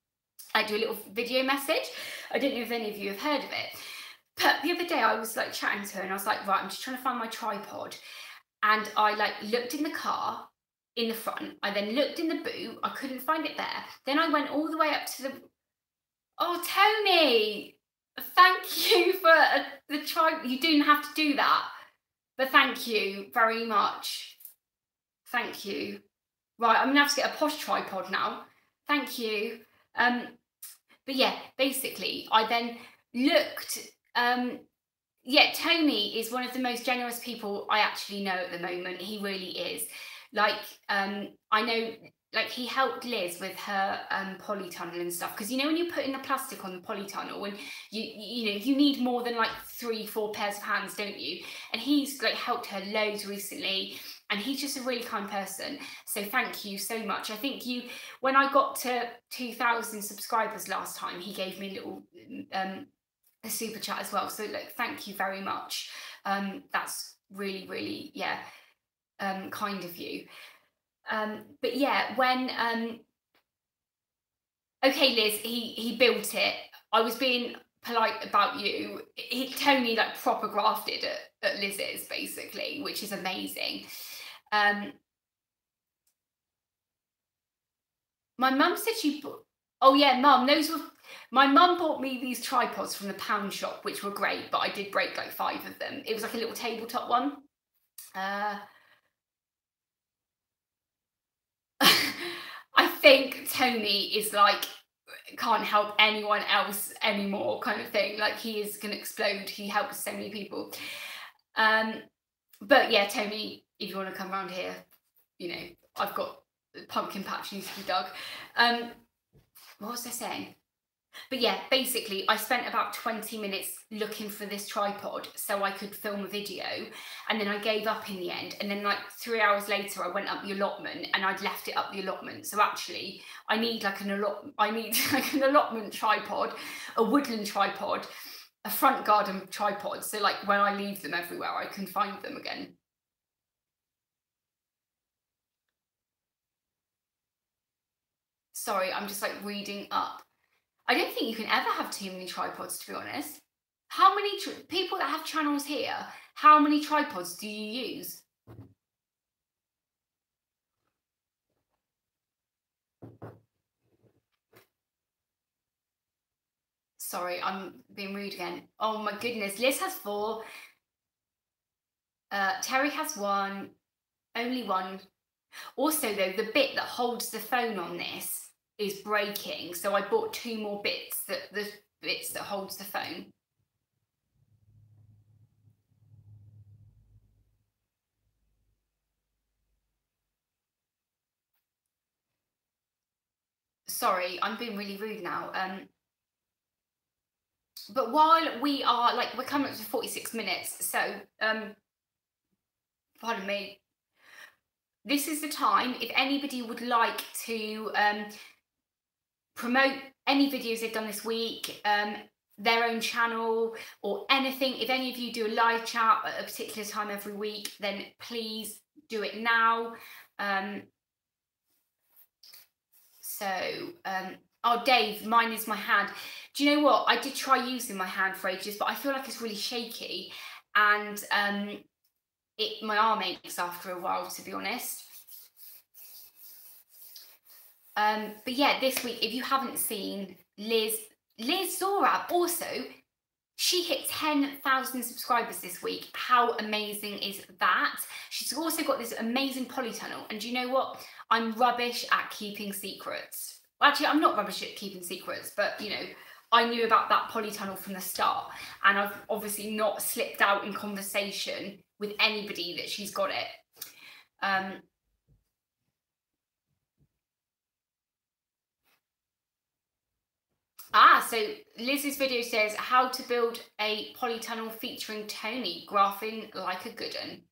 I do a little video message. I don't know if any of you have heard of it. But the other day, I was like chatting to her, and I was like, right, I'm just trying to find my tripod. And I like looked in the car, in the front. I then looked in the boot. I couldn't find it there. Then I went all the way up to the... Oh, Tony, thank you for the tripod. You didn't have to do that, but thank you very much. Thank you. Right, I'm gonna have to get a posh tripod now. Thank you. But yeah, basically, I then looked. Yeah, Tony is one of the most generous people I actually know at the moment. He really is. Like, I know. Like, he helped Liz with her polytunnel and stuff, because you know when you put in the plastic on the polytunnel, and you know you need more than like 3-4 pairs of hands, don't you? And he's like helped her loads recently, and he's just a really kind person. So thank you so much. I think when I got to 2,000 subscribers last time, he gave me a little a super chat as well. So like, thank you very much. That's really, really, yeah, kind of you. But yeah, when okay, Liz, he built it. I was being polite about you. Tony like proper grafted at Liz's basically, which is amazing. My mum said oh yeah, mum, those were, my mum bought me these tripods from the pound shop, which were great, but I did break like 5 of them. It was like a little tabletop one. I think Tony is like, can't help anyone else anymore kind of thing. Like, he is going to explode. He helps so many people. But yeah, Tony, if you want to come around here, you know, I've got pumpkin patch needs to be dug. What was I saying? But yeah, basically, I spent about 20 minutes looking for this tripod so I could film a video, and then I gave up in the end. And then like 3 hours later, I went up the allotment and I'd left it up the allotment. So actually, I need like an allotment tripod, a woodland tripod, a front garden tripod. So like when I leave them everywhere, I can find them again. Sorry, I'm just like reading up. I don't think you can ever have too many tripods, to be honest. How many people that have channels here, how many tripods do you use? Sorry, I'm being rude again. Oh my goodness, Liz has 4. Terry has 1. Only 1. Also though, the bit that holds the phone on this is breaking, so I bought 2 more bits, the bits that holds the phone. Sorry, I'm being really rude now. But while we are like, we're coming up to 46 minutes, so pardon me, this is the time if anybody would like to promote any videos they've done this week, their own channel or anything. If any of you do a live chat at a particular time every week, then please do it now. Oh, Dave, mine is my hand. Do you know what? I did try using my hand for ages, but I feel like it's really shaky, and my arm aches after a while, to be honest. But yeah, this week, if you haven't seen Liz Zorab, also, she hit 10,000 subscribers this week. How amazing is that? She's also got this amazing polytunnel. And do you know what? I'm rubbish at keeping secrets. Well, actually, I'm not rubbish at keeping secrets, but, you know, I knew about that polytunnel from the start. And I've obviously not slipped out in conversation with anybody that she's got it. So Liz's video says how to build a polytunnel featuring Tony graphing like a good un.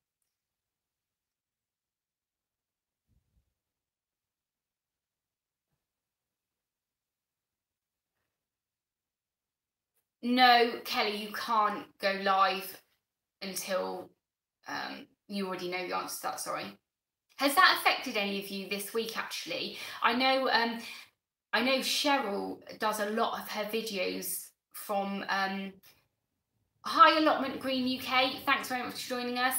No, Kelly, you can't go live until you already know the answer to that, sorry. Has that affected any of you this week, actually? I know Cheryl does a lot of her videos from Hi Allotment Green UK. Thanks very much for joining us.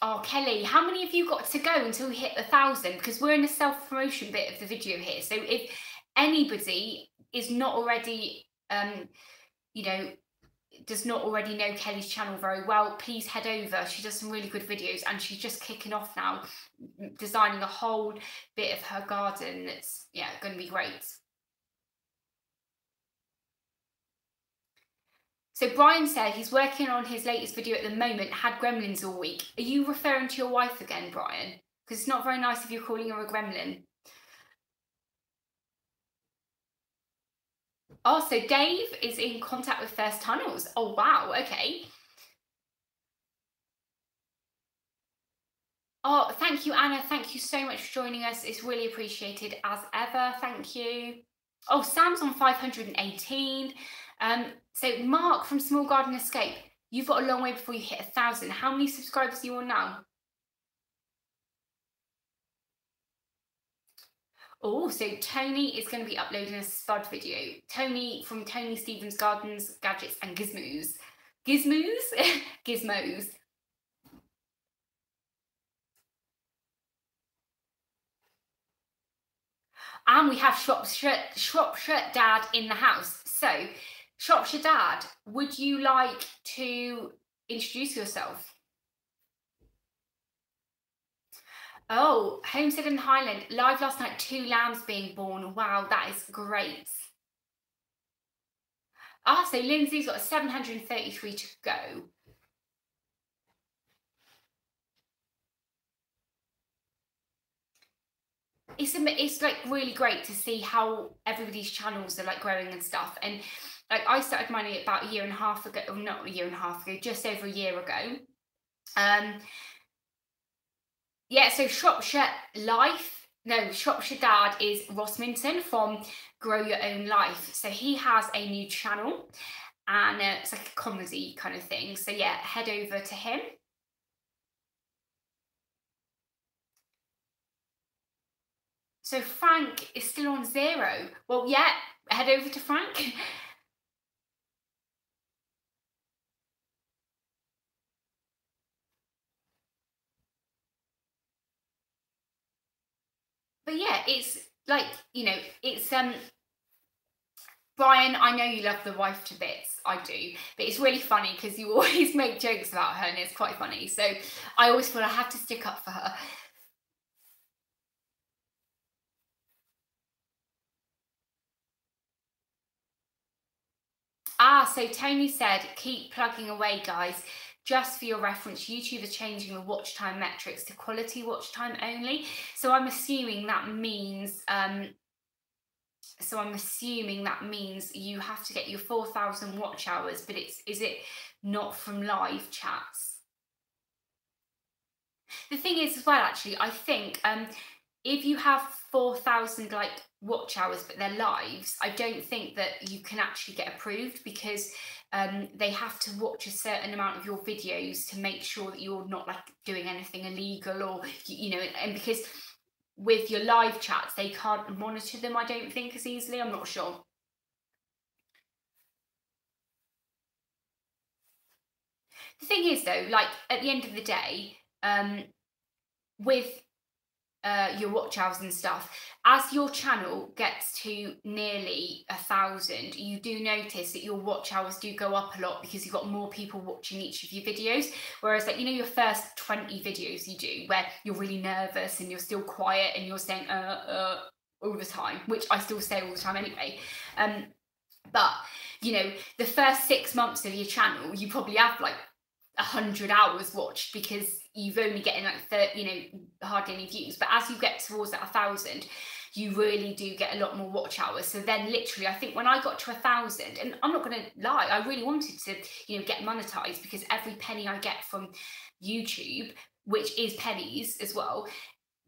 Oh, Kelly, how many have you got to go until we hit 1,000? Because we're in the self-promotion bit of the video here. So if anybody is not already, you know, does not already know Kelly's channel very well, please head over. She does some really good videos, and she's just kicking off now, designing a whole bit of her garden that's, yeah, going to be great. So Brian said he's working on his latest video at the moment, had gremlins all week. Are you referring to your wife again, Brian? Because it's not very nice if you're calling her a gremlin. Oh, so Dave is in contact with First Tunnels. Oh, wow, okay. Oh, thank you, Anna. Thank you so much for joining us. It's really appreciated as ever. Thank you. Oh, Sam's on 518. So Mark from Small Garden Escape, you've got a long way before you hit 1,000. How many subscribers are you on now? Oh, so Tony is going to be uploading a spud video. Tony from Tony Stevens Gardens, Gadgets and Gizmos. Gizmos? Gizmos. And we have Shropshire Dad in the house. So, Shropshire Dad, would you like to introduce yourself? Oh, Homestead in Highland, live last night, 2 lambs being born. Wow, that is great. Ah, so Lindsay's got 733 to go. It's like really great to see how everybody's channels are like growing and stuff. And like I started mine about a year and a half ago, or not a year and a half ago, just over a year ago. Yeah, so Shropshire Dad is Rossminton from Grow Your Own Life. So he has a new channel, and it's like a comedy kind of thing. So yeah, head over to him. So Frank is still on 0. Well, yeah, head over to Frank. But yeah, it's like, you know, it's Brian, I know you love the wife to bits. I do, but it's really funny because you always make jokes about her, and it's quite funny. So I always feel I have to stick up for her. Ah, so Tony said, keep plugging away, guys. Just for your reference, YouTube is changing the watch time metrics to quality watch time only. So I'm assuming that means you have to get your 4,000 watch hours, but is it not from live chats? The thing is as well, actually, I think if you have 4,000 like watch hours but they're lives, I don't think that you can actually get approved, because they have to watch a certain amount of your videos to make sure that you're not like doing anything illegal, or you know, and because with your live chats they can't monitor them, I don't think, as easily. I'm not sure. The thing is though, like at the end of the day, with your watch hours and stuff, as your channel gets to nearly 1,000, you do notice that your watch hours do go up a lot, because you've got more people watching each of your videos. Whereas like, you know, your first 20 videos you do where you're really nervous and you're still quiet and you're saying all the time, which I still say all the time anyway, but you know, the first 6 months of your channel you probably have like 100 hours watched, because you've only getting like 30, you know, hardly any views. But as you get towards that 1,000, you really do get a lot more watch hours. So then literally, I think when I got to 1,000, and I'm not going to lie, I really wanted to, you know, get monetized, because every penny I get from YouTube, which is pennies as well,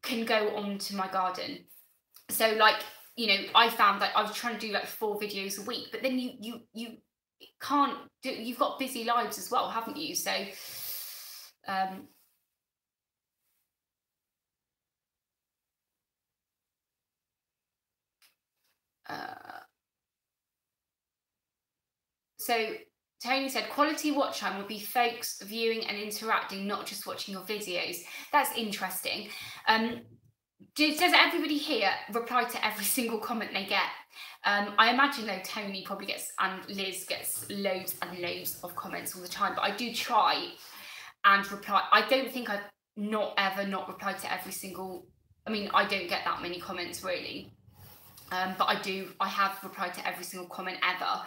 can go onto my garden. So like, you know, I found that I was trying to do like 4 videos a week, but then you can't do, you've got busy lives as well, haven't you? So so Tony said quality watch time would be folks viewing and interacting, not just watching your videos. That's interesting. Does everybody here reply to every single comment they get? I imagine though Tony probably gets, and Liz gets, loads and loads of comments all the time, but I do try and reply. I don't think I've not replied to every single, I mean, I don't get that many comments really, but I have replied to every single comment ever.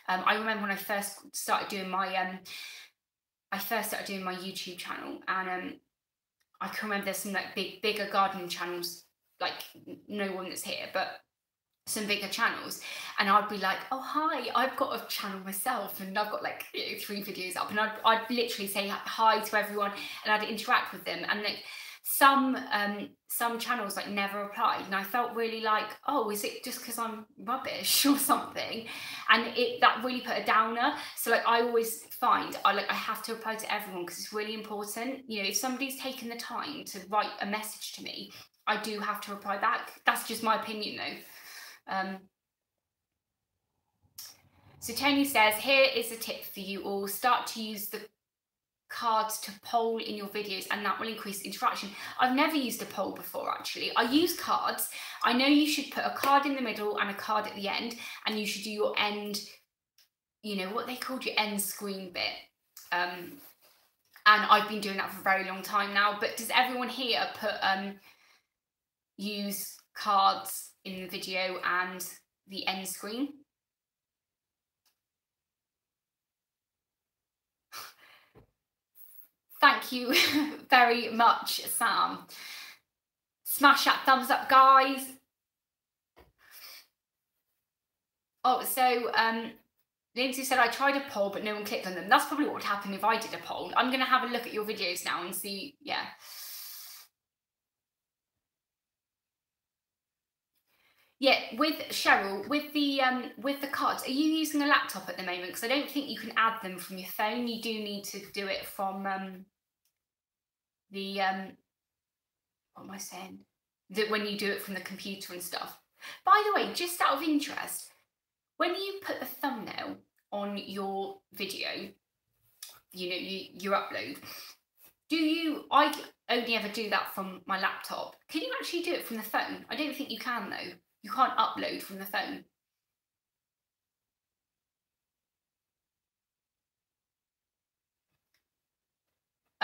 I remember when I first started doing my YouTube channel, and I can remember there's some like bigger gardening channels, like no one that's here, but some bigger channels, and I'd be like, oh hi, I've got a channel myself and I've got like, you know, 3 videos up, and I'd literally say hi to everyone and I'd interact with them, and like some channels like never replied, and I felt really like, oh, is it just because I'm rubbish or something? And that really put a downer. So like I always find I have to reply to everyone, because it's really important. You know, if somebody's taken the time to write a message to me, I do have to reply back. That's just my opinion though. So Tony says, here is a tip for you all. Start to use the cards to poll in your videos and that will increase interaction. I've never used a poll before actually. I use cards. I know you should put a card in the middle and a card at the end, and you should do your end, you know, what they called your end screen bit. And I've been doing that for a very long time now, but does everyone here put use cards in the video and the end screen? Thank you very much, Sam. Smash that thumbs up, guys. Oh, so Lindsay said, I tried a poll, but no one clicked on them. That's probably what would happen if I did a poll. I'm going to have a look at your videos now and see, yeah. Yeah, with Cheryl, with the cards, are you using a laptop at the moment? Because I don't think you can add them from your phone. You do need to do it from what am I saying? When you do it from the computer and stuff. By the way, just out of interest, when you put the thumbnail on your video, you know, your upload, I only ever do that from my laptop. Can you actually do it from the phone? I don't think you can though. You can't upload from the phone.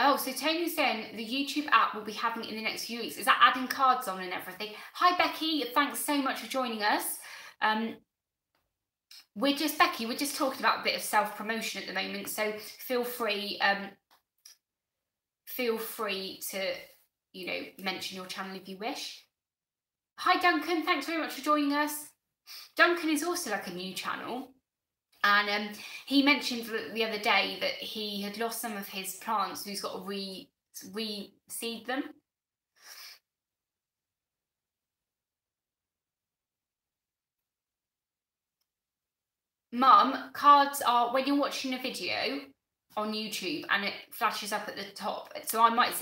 Oh, so Tony's saying the YouTube app will be happening in the next few weeks. Is that adding cards on and everything? Hi, Becky. Thanks so much for joining us. We're just talking about a bit of self-promotion at the moment. So feel free to, you know, mention your channel if you wish. Hi, Duncan. Thanks very much for joining us. Duncan is also like a new channel. And he mentioned the other day that he had lost some of his plants, so he's got to reseed them. Mum, cards are when you're watching a video on YouTube and it flashes up at the top. So I might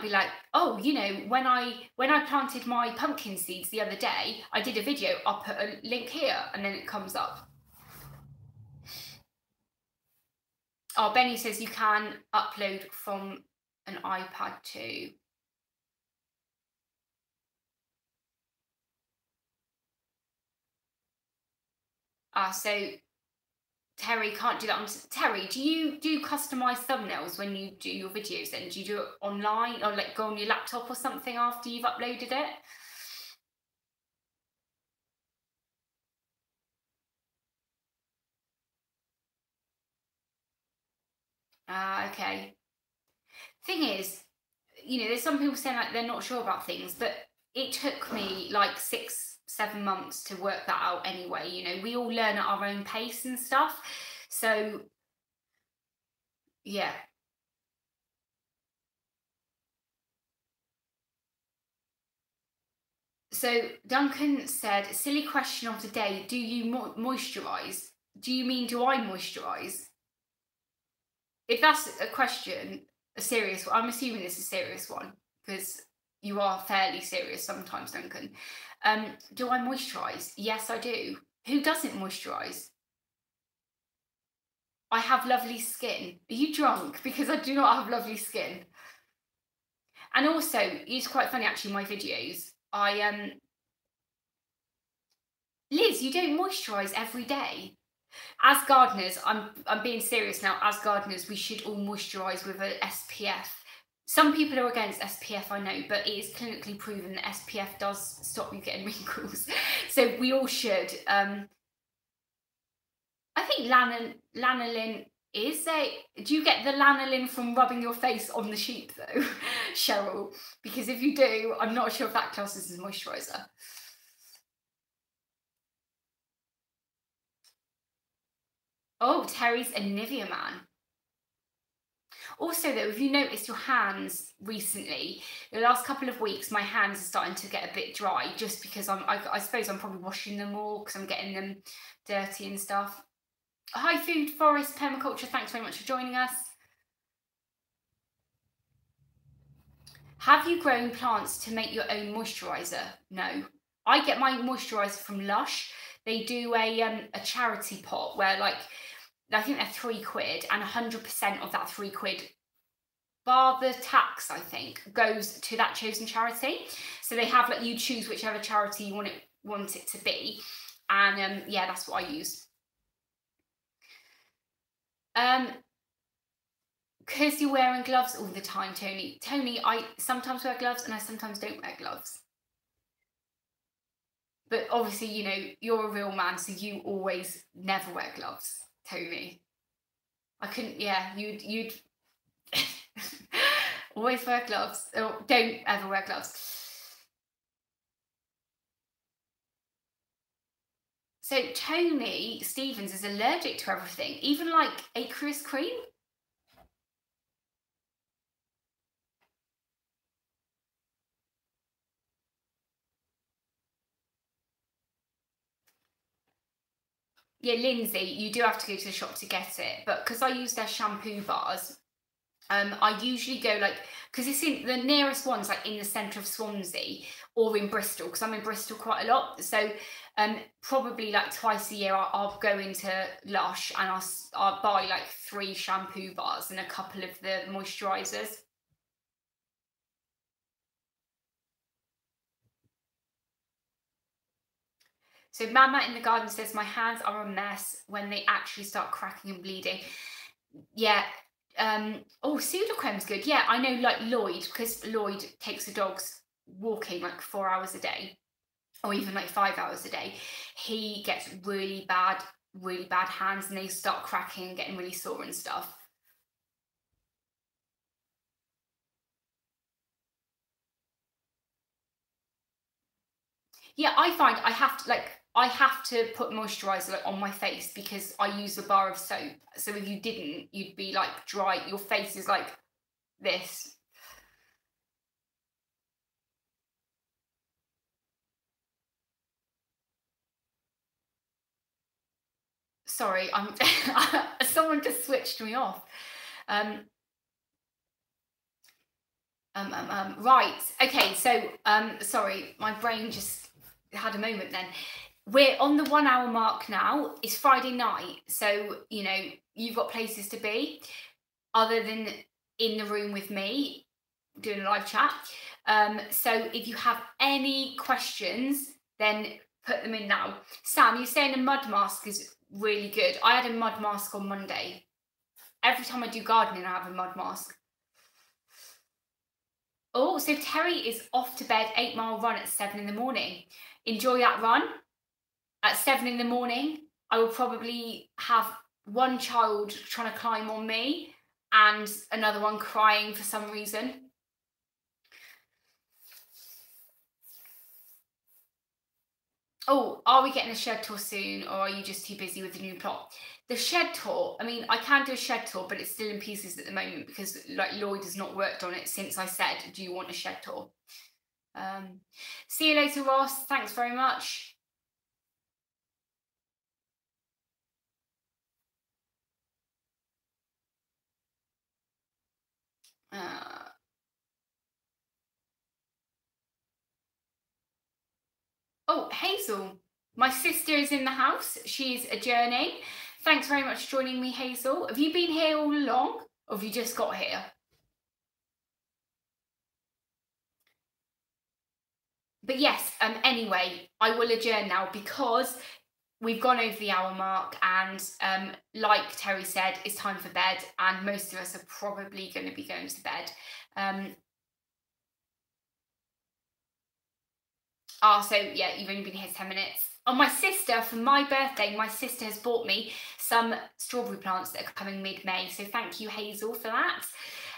be like, oh, you know, when I planted my pumpkin seeds the other day, I did a video. I'll put a link here, and then it comes up. Oh, Benny says you can upload from an iPad too. So Terry can't do that. Terry, do you do customized thumbnails when you do your videos then? Do you do it online or like go on your laptop or something after you've uploaded it? Okay. Thing is, you know, there's some people saying like they're not sure about things, but it took me like 6-7 months to work that out anyway. You know, we all learn at our own pace and stuff. So, yeah. So Duncan said, silly question of the day, do you moisturise? Do you mean, do I moisturise? If that's a question, a serious one, I'm assuming it's a serious one, because you are fairly serious sometimes, Duncan. Do I moisturise? Yes, I do. Who doesn't moisturise? I have lovely skin. Are you drunk? Because I do not have lovely skin. And also, it's quite funny actually, my videos, Liz, you don't moisturise every day. As gardeners, I'm being serious now, as gardeners, we should all moisturise with an SPF. Some people are against SPF, I know, but it is clinically proven that SPF does stop you getting wrinkles. So we all should. I think lanolin is do you get the lanolin from rubbing your face on the sheep though, Cheryl? Because if you do, I'm not sure if that classes as moisturiser. Oh, Terry's a Nivea man. Also though, if you noticed your hands recently, the last couple of weeks, my hands are starting to get a bit dry just because I suppose I'm probably washing them more because I'm getting them dirty and stuff. Hi Food Forest Permaculture, thanks very much for joining us. Have you grown plants to make your own moisturiser? No. I get my moisturiser from Lush. They do a charity pot where, like, I think they're £3 and 100% of that £3, bar the tax, I think, goes to that chosen charity. So they have, like, you choose whichever charity you want it to be. And yeah, that's what I use. Because you're wearing gloves all the time, Tony. Tony, I sometimes wear gloves and I sometimes don't wear gloves. But obviously, you know, you're a real man, so you always never wear gloves, Tony. I couldn't, yeah, you'd always wear gloves. Or don't ever wear gloves. So Tony Stevens is allergic to everything, even like aqueous cream. Yeah, Lindsay, you do have to go to the shop to get it, but because I use their shampoo bars, I usually go, like, because it's in the nearest ones, like in the centre of Swansea or in Bristol, because I'm in Bristol quite a lot. So probably like twice a year I'll go into Lush and I'll buy like 3 shampoo bars and a couple of the moisturisers. So Mama in the garden says, my hands are a mess when they actually start cracking and bleeding. Yeah. Oh, Sudocrem's good. Yeah, I know, like Lloyd, because Lloyd takes the dogs walking like 4 hours a day, or even like 5 hours a day. He gets really bad hands, and they start cracking and getting really sore and stuff. Yeah, I find I have to put moisturiser, like, on my face because I use a bar of soap. So if you didn't, you'd be like dry. Your face is like this. Sorry, I'm someone just switched me off. Right. Okay. So, sorry, my brain just had a moment then. We're on the 1 hour mark now. It's Friday night. So, you know, you've got places to be other than in the room with me doing a live chat. So if you have any questions, then put them in now. Sam, you're saying a mud mask is really good. I had a mud mask on Monday. Every time I do gardening, I have a mud mask. Oh, so Terry is off to bed, 8-mile run at 7 in the morning. Enjoy that run. At 7 in the morning, I will probably have one child trying to climb on me and another one crying for some reason. Oh, are we getting a shed tour soon, or are you just too busy with the new plot? The shed tour, I mean, I can do a shed tour, but it's still in pieces at the moment because, like, Lloyd has not worked on it since I said, do you want a shed tour? See you later, Ross. Thanks very much. Oh, Hazel, my sister is in the house. She's adjourning. Thanks very much for joining me, Hazel. Have you been here all along, or have you just got here? But yes, anyway, I will adjourn now because we've gone over the hour mark, and like Terry said, it's time for bed, and most of us are probably going to be going to bed. So yeah, you've only been here 10 minutes. Oh, my sister, for my birthday, my sister has bought me some strawberry plants that are coming mid-May. So thank you, Hazel, for that.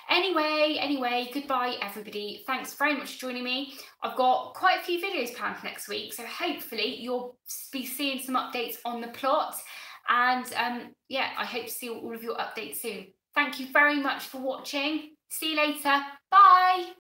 Anyway, goodbye, everybody. Thanks very much for joining me. I've got quite a few videos planned for next week, so hopefully you'll be seeing some updates on the plot. And yeah, I hope to see all of your updates soon. Thank you very much for watching. See you later. Bye.